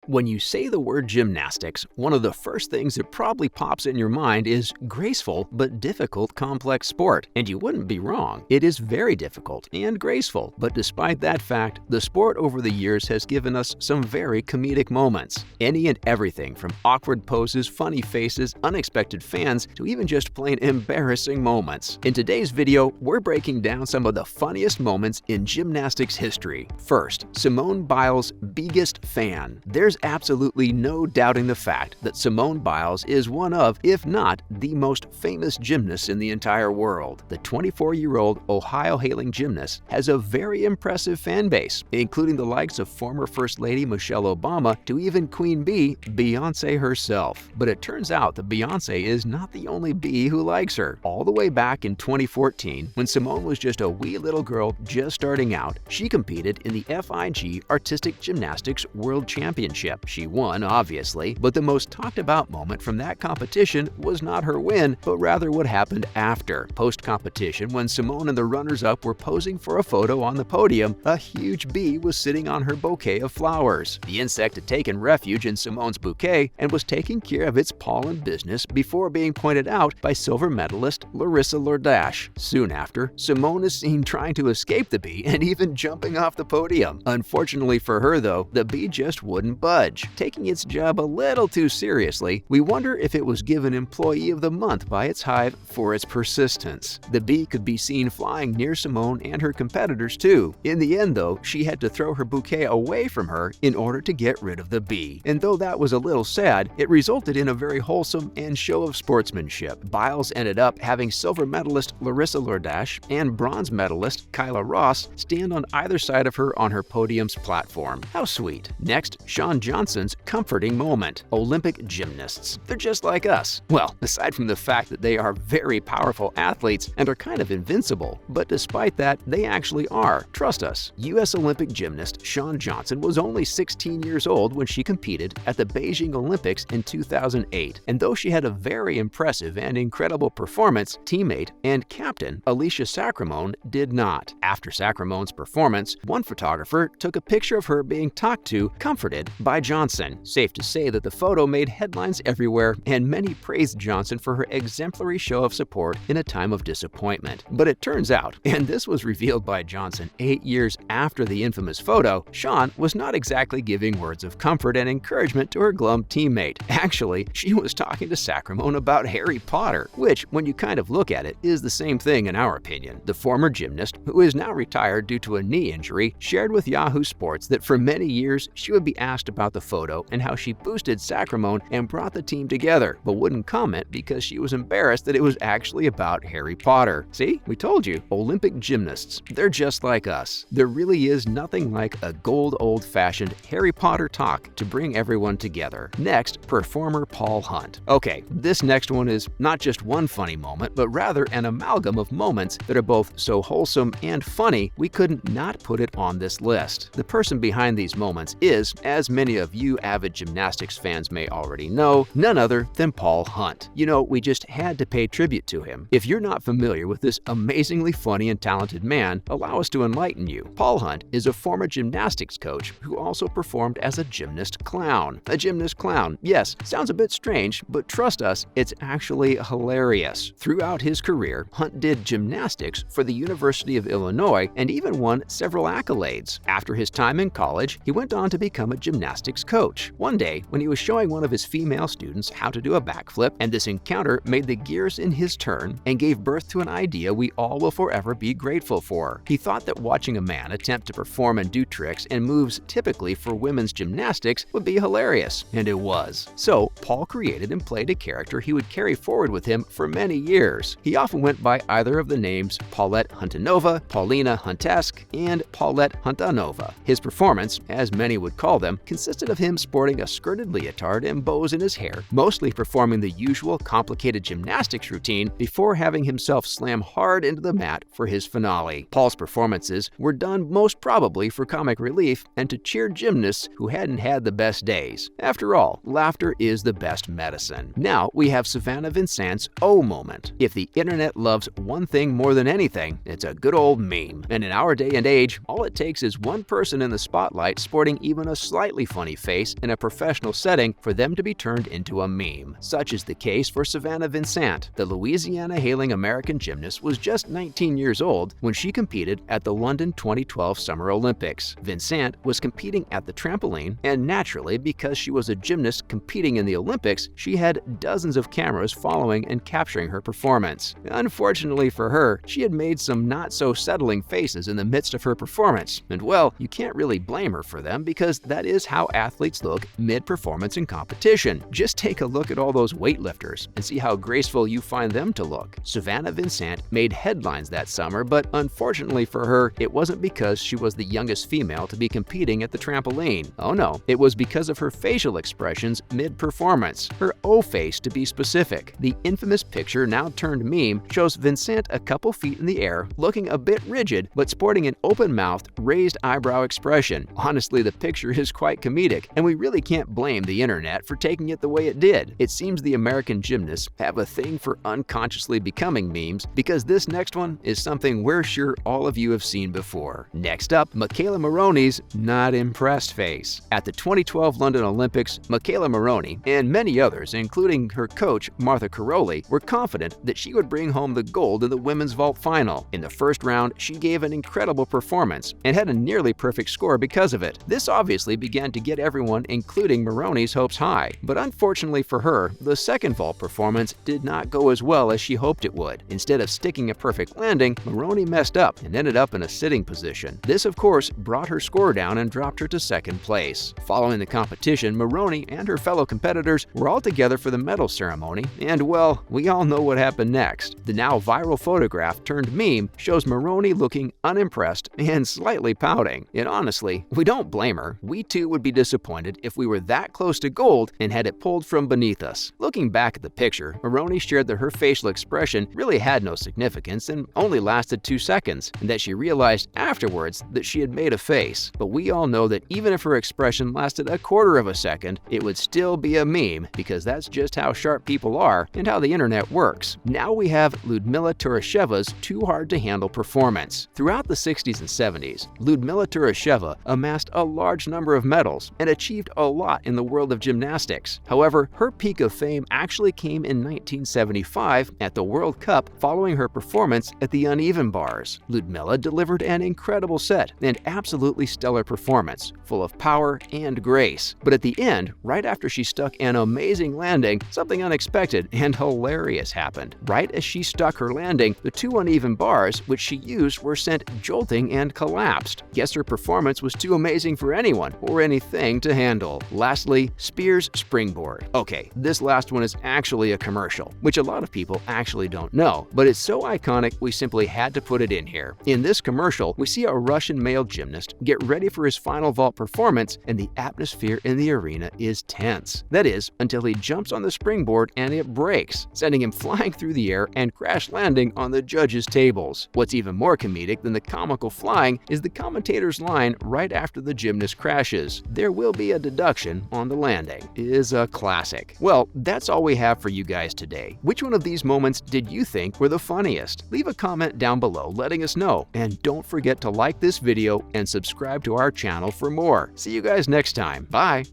When you say the word gymnastics, one of the first things that probably pops in your mind is graceful but difficult complex sport. And you wouldn't be wrong. It is very difficult and graceful, but despite that fact, the sport over the years has given us some very comedic moments. Any and everything from awkward poses, funny faces, unexpected fans, to even just plain embarrassing moments. In today's video, we're breaking down some of the funniest moments in gymnastics history. First, Simone Biles' biggest fan. There's absolutely no doubting the fact that Simone Biles is one of, if not the most famous gymnasts in the entire world. The 24-year-old Ohio-hailing gymnast has a very impressive fan base, including the likes of former First Lady Michelle Obama to even Queen Bee, Beyoncé herself. But it turns out that Beyoncé is not the only bee who likes her. All the way back in 2014, when Simone was just a wee little girl just starting out, she competed in the FIG Artistic Gymnastics World Championship. She won, obviously, but the most talked about moment from that competition was not her win, but rather what happened after. Post-competition, when Simone and the runners-up were posing for a photo on the podium, a huge bee was sitting on her bouquet of flowers. The insect had taken refuge in Simone's bouquet and was taking care of its pollen business before being pointed out by silver medalist Larissa Lourdache. Soon after, Simone is seen trying to escape the bee and even jumping off the podium. Unfortunately for her, though, the bee just wouldn't budge. Taking its job a little too seriously, we wonder if it was given Employee of the Month by its hive for its persistence. The bee could be seen flying near Simone and her competitors too. In the end, though, she had to throw her bouquet away from her in order to get rid of the bee. And though that was a little sad, it resulted in a very wholesome and show of sportsmanship. Biles ended up having silver medalist Larissa Lourdache and bronze medalist Kyla Ross stand on either side of her on her podium's platform. How sweet. Next, Shawn Johnson's comforting moment. Olympic gymnasts. They're just like us. Well, aside from the fact that they are very powerful athletes and are kind of invincible, but despite that, they actually are. Trust us. U.S. Olympic gymnast Shawn Johnson was only 16 years old when she competed at the Beijing Olympics in 2008, and though she had a very impressive and incredible performance, teammate and captain Alicia Sacramone did not. After Sacramone's performance, one photographer took a picture of her being talked to, comforted by Johnson. Safe to say that the photo made headlines everywhere, and many praised Johnson for her exemplary show of support in a time of disappointment. But it turns out, and this was revealed by Johnson 8 years after the infamous photo, Shawn was not exactly giving words of comfort and encouragement to her glum teammate. Actually, she was talking to Sacramone about Harry Potter, which, when you kind of look at it, is the same thing in our opinion. The former gymnast, who is now retired due to a knee injury, shared with Yahoo Sports that for many years she would be asked about the photo and how she boosted Sacramone and brought the team together, but wouldn't comment because she was embarrassed that it was actually about Harry Potter. See? We told you. Olympic gymnasts. They're just like us. There really is nothing like a old-fashioned Harry Potter talk to bring everyone together. Next, performer Paul Hunt. Okay, this next one is not just one funny moment, but rather an amalgam of moments that are both so wholesome and funny, we couldn't not put it on this list. The person behind these moments is, as many of you avid gymnastics fans may already know, none other than Paul Hunt. You know, we just had to pay tribute to him. If you're not familiar with this amazingly funny and talented man, allow us to enlighten you. Paul Hunt is a former gymnastics coach who also performed as a gymnast clown. A gymnast clown, yes, sounds a bit strange, but trust us, it's actually hilarious. Throughout his career, Hunt did gymnastics for the University of Illinois and even won several accolades. After his time in college, he went on to become a gymnastics coach. One day, when he was showing one of his female students how to do a backflip, and this encounter made the gears in his turn and gave birth to an idea we all will forever be grateful for. He thought that watching a man attempt to perform and do tricks and moves typically for women's gymnastics would be hilarious, and it was. So, Paul created and played a character he would carry forward with him for many years. He often went by either of the names Paulette Huntanova, Paulina Huntesk, and Paulette Huntanova. His performance, as many would call them, consisted of him sporting a skirted leotard and bows in his hair, mostly performing the usual complicated gymnastics routine before having himself slam hard into the mat for his finale. Paul's performances were done most probably for comic relief and to cheer gymnasts who hadn't had the best days. After all, laughter is the best medicine. Now we have Savannah Vincent's "Oh" moment. If the internet loves one thing more than anything, it's a good old meme. And in our day and age, all it takes is one person in the spotlight sporting even a slightly funny face in a professional setting for them to be turned into a meme. Such is the case for Savannah Vincent. The Louisiana-hailing American gymnast was just 19 years old when she competed at the London 2012 Summer Olympics. Vincent was competing at the trampoline, and naturally, because she was a gymnast competing in the Olympics, she had dozens of cameras following and capturing her performance. Unfortunately for her, she had made some not-so-settling faces in the midst of her performance, and well, you can't really blame her for them because that is how athletes look mid-performance in competition. Just take a look at all those weightlifters and see how graceful you find them to look. Savannah Vincent made headlines that summer, but unfortunately for her, it wasn't because she was the youngest female to be competing at the trampoline. Oh no, it was because of her facial expressions mid-performance, her O-face to be specific. The infamous picture, now turned meme, shows Vincent a couple feet in the air, looking a bit rigid, but sporting an open-mouthed, raised eyebrow expression. Honestly, the picture is quite comedic, and we really can't blame the internet for taking it the way it did. It seems the American gymnasts have a thing for unconsciously becoming memes, because this next one is something we're sure all of you have seen before. Next up, Michaela Maroney's not impressed face. At the 2012 London Olympics, Michaela Maroney and many others, including her coach Martha Caroli, were confident that she would bring home the gold in the women's vault final. In the first round, she gave an incredible performance and had a nearly perfect score because of it. This obviously began to get everyone, including Maroney's, hopes high. But unfortunately for her, the second vault performance did not go as well as she hoped it would. Instead of sticking a perfect landing, Maroney messed up and ended up in a sitting position. This, of course, brought her score down and dropped her to second place. Following the competition, Maroney and her fellow competitors were all together for the medal ceremony, and well, we all know what happened next. The now viral photograph turned meme shows Maroney looking unimpressed and slightly pouting. And honestly, we don't blame her. We too would be disappointed if we were that close to gold and had it pulled from beneath us. Looking back at the picture, Maroney shared that her facial expression really had no significance and only lasted 2 seconds, and that she realized afterwards that she had made a face. But we all know that even if her expression lasted a quarter of a second, it would still be a meme, because that's just how sharp people are and how the internet works. Now we have Ludmila Turisheva's too hard to handle performance. Throughout the 60s and 70s, Ludmila Turisheva amassed a large number of medals and achieved a lot in the world of gymnastics. However, her peak of fame actually came in 1975 at the World Cup following her performance at the uneven bars. Ludmila delivered an incredible set and absolutely stellar performance, full of power and grace. But at the end, right after she stuck an amazing landing, something unexpected and hilarious happened. Right as she stuck her landing, the two uneven bars which she used were sent jolting and collapsed. Guess her performance was too amazing for anyone or anything to handle. Lastly, Spears' springboard. Okay, this last one is actually a commercial, which a lot of people actually don't know, but it's so iconic we simply had to put it in here. In this commercial, we see a Russian male gymnast get ready for his final vault performance, and the atmosphere in the arena is tense. That is, until he jumps on the springboard and it breaks, sending him flying through the air and crash landing on the judges' tables. What's even more comedic than the comical flying is the commentator's line right after the gymnast crashes, "There will be a deduction on the landing," is a classic. Well, that's all we have for you guys today. Which one of these moments did you think were the funniest? Leave a comment down below letting us know, and don't forget to like this video and subscribe to our channel for more. See you guys next time. Bye!